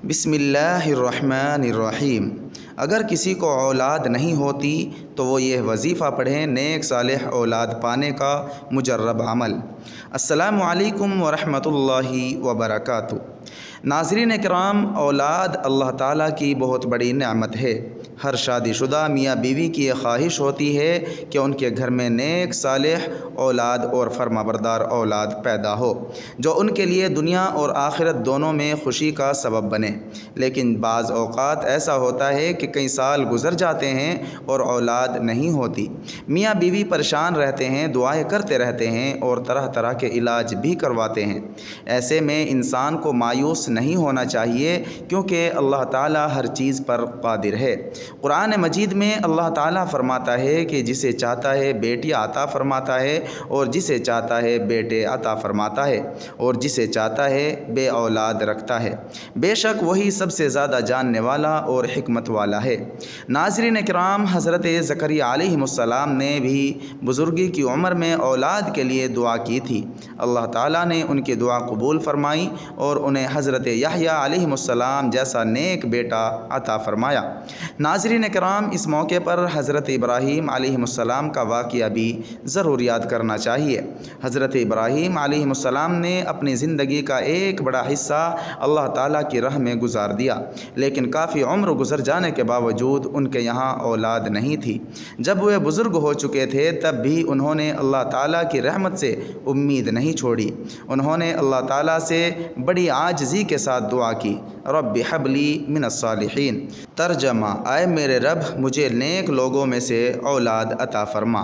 بسم اللہ الرحمن الرحیم۔ اگر کسی کو اولاد نہیں ہوتی تو وہ یہ وظیفہ پڑھیں، نیک صالح اولاد پانے کا مجرب عمل۔ السلام علیکم ورحمۃ اللہ وبرکاتہ۔ ناظرین کرام، اولاد اللہ تعالیٰ کی بہت بڑی نعمت ہے۔ ہر شادی شدہ میاں بیوی کی یہ خواہش ہوتی ہے کہ ان کے گھر میں نیک صالح اولاد اور فرمانبردار اولاد پیدا ہو، جو ان کے لیے دنیا اور آخرت دونوں میں خوشی کا سبب بنے۔ لیکن بعض اوقات ایسا ہوتا ہے کہ کئی سال گزر جاتے ہیں اور اولاد نہیں ہوتی۔ میاں بیوی پریشان رہتے ہیں، دعائیں کرتے رہتے ہیں اور طرح طرح کے علاج بھی کرواتے ہیں۔ ایسے میں انسان کو مایوس نہیں ہونا چاہیے، کیونکہ اللہ تعالیٰ ہر چیز پر قادر ہے۔ قرآن مجید میں اللہ تعالیٰ فرماتا ہے کہ جسے چاہتا ہے بیٹی عطا فرماتا ہے اور جسے چاہتا ہے بیٹے عطا فرماتا ہے اور جسے چاہتا ہے بے اولاد رکھتا ہے۔ بے شک وہی سب سے زیادہ جاننے والا اور حکمت والا ہے۔ ناظرین کرام، حضرت زکریا علیہ السلام نے بھی بزرگی کی عمر میں اولاد کے لیے دعا کی تھی۔ اللہ تعالیٰ نے ان کی دعا قبول فرمائی اور انہیں حضرت یحییٰ علیہ السلام جیسا نیک بیٹا عطا فرمایا۔ ناظرین کرام، اس موقع پر حضرت ابراہیم علیہ السلام کا واقعہ بھی ضرور یاد کرنا چاہیے۔ حضرت ابراہیم علیہ السلام نے اپنی زندگی کا ایک بڑا حصہ اللہ تعالیٰ کی راہ میں گزار دیا، لیکن کافی عمر گزر جانے کے باوجود ان کے یہاں اولاد نہیں تھی۔ جب وہ بزرگ ہو چکے تھے تب بھی انہوں نے اللہ تعالیٰ کی رحمت سے امید نہیں چھوڑی۔ انہوں نے اللہ تعالیٰ سے بڑی عاجزی کے ساتھ دعا کی، رب ہب لی من الصالحین۔ ترجمہ: اے میرے رب، مجھے نیک لوگوں میں سے اولاد عطا فرما۔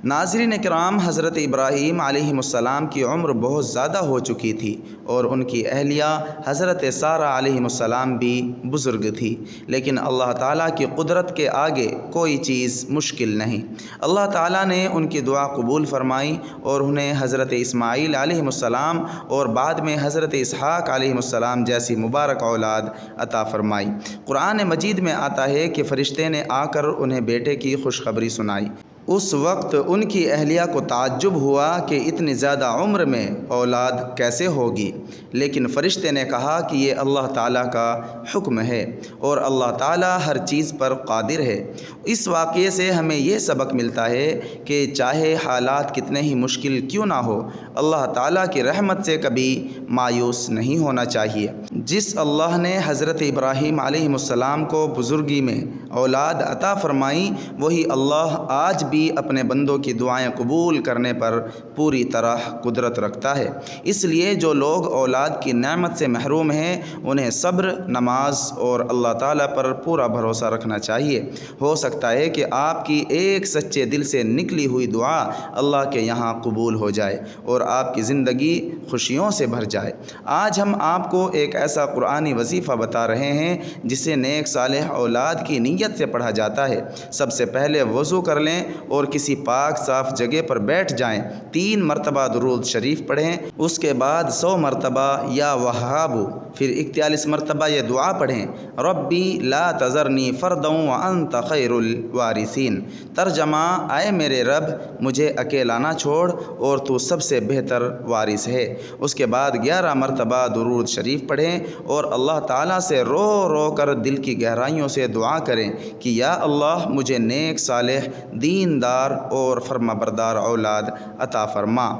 ناظرین کرام، حضرت ابراہیم علیہ السلام کی عمر بہت زیادہ ہو چکی تھی اور ان کی اہلیہ حضرت سارہ علیہ السلام بھی بزرگ تھی، لیکن اللہ تعالیٰ کی قدرت کے آگے کوئی چیز مشکل نہیں۔ اللہ تعالیٰ نے ان کی دعا قبول فرمائی اور انہیں حضرت اسماعیل علیہ السلام اور بعد میں حضرت اسحاق علیہ السلام جیسی مبارک اولاد عطا فرمائی۔ قرآن مجید میں آتا ہے کہ فرشتے نے آ کر انہیں بیٹے کی خوشخبری سنائی۔ اس وقت ان کی اہلیہ کو تعجب ہوا کہ اتنی زیادہ عمر میں اولاد کیسے ہوگی، لیکن فرشتے نے کہا کہ یہ اللہ تعالیٰ کا حکم ہے اور اللہ تعالیٰ ہر چیز پر قادر ہے۔ اس واقعے سے ہمیں یہ سبق ملتا ہے کہ چاہے حالات کتنے ہی مشکل کیوں نہ ہو، اللہ تعالیٰ کی رحمت سے کبھی مایوس نہیں ہونا چاہیے۔ جس اللہ نے حضرت ابراہیم علیہ السلام کو بزرگی میں اولاد عطا فرمائی، وہی اللہ آج بھی اپنے بندوں کی دعائیں قبول کرنے پر پوری طرح قدرت رکھتا ہے۔ اس لیے جو لوگ اولاد کی نعمت سے محروم ہیں، انہیں صبر، نماز اور اللہ تعالیٰ پر پورا بھروسہ رکھنا چاہیے۔ ہو سکتا ہے کہ آپ کی ایک سچے دل سے نکلی ہوئی دعا اللہ کے یہاں قبول ہو جائے اور آپ کی زندگی خوشیوں سے بھر جائے۔ آج ہم آپ کو ایک ایسا قرآنی وظیفہ بتا رہے ہیں جسے نیک صالح اولاد کی نیت سے پڑھا جاتا ہے۔ سب سے پہلے وضو کر لیں اور کسی پاک صاف جگہ پر بیٹھ جائیں۔ 3 مرتبہ درود شریف پڑھیں، اس کے بعد 100 مرتبہ یا وہاب، پھر 41 مرتبہ یہ دعا پڑھیں، ربی لا تذرنی فردا وانت خیر الوارثین۔ ترجمہ: اے میرے رب، مجھے اکیلا نہ چھوڑ اور تو سب سے بہتر وارث ہے۔ اس کے بعد 11 مرتبہ درود شریف پڑھیں اور اللہ تعالیٰ سے رو رو کر دل کی گہرائیوں سے دعا کریں کہ یا اللہ، مجھے نیک صالح، دیندار اور فرمانبردار اولاد عطا فرما۔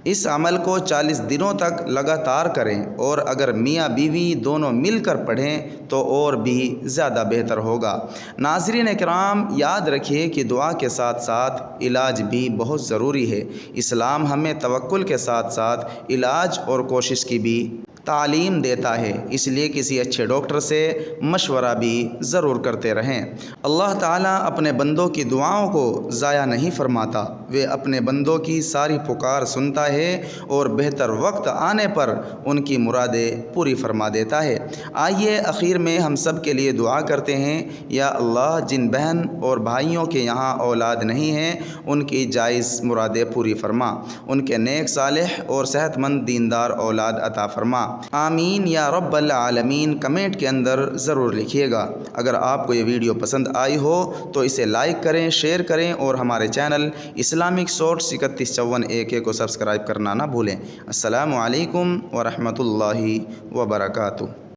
اس عمل کو 40 دنوں تک لگاتار کریں اور اگر میاں بیوی دونوں مل کر پڑھیں تو اور بھی زیادہ بہتر ہوگا۔ ناظرین کرام، یاد رکھیے کہ دعا کے ساتھ ساتھ علاج بھی بہت ضروری ہے۔ اسلام ہمیں توکل کے ساتھ ساتھ علاج اور کوشش کی بھی تعلیم دیتا ہے، اس لیے کسی اچھے ڈاکٹر سے مشورہ بھی ضرور کرتے رہیں۔ اللہ تعالیٰ اپنے بندوں کی دعاؤں کو ضائع نہیں فرماتا، وہ اپنے بندوں کی ساری پکار سنتا ہے اور بہتر وقت آنے پر ان کی مرادیں پوری فرما دیتا ہے۔ آئیے اخیر میں ہم سب کے لیے دعا کرتے ہیں، یا اللہ، جن بہن اور بھائیوں کے یہاں اولاد نہیں ہیں، ان کی جائز مرادیں پوری فرما، ان کے نیک صالح اور صحت مند دیندار اولاد عطا فرما۔ آمین یا رب العالمین کمنٹ کے اندر ضرور لکھیے گا۔ اگر آپ کو یہ ویڈیو پسند آئی ہو تو اسے لائک کریں، شیئر کریں اور ہمارے چینل اسلامک شارٹس 3154 کو سبسکرائب کرنا نہ بھولیں۔ السلام علیکم ورحمۃ اللہ وبرکاتہ۔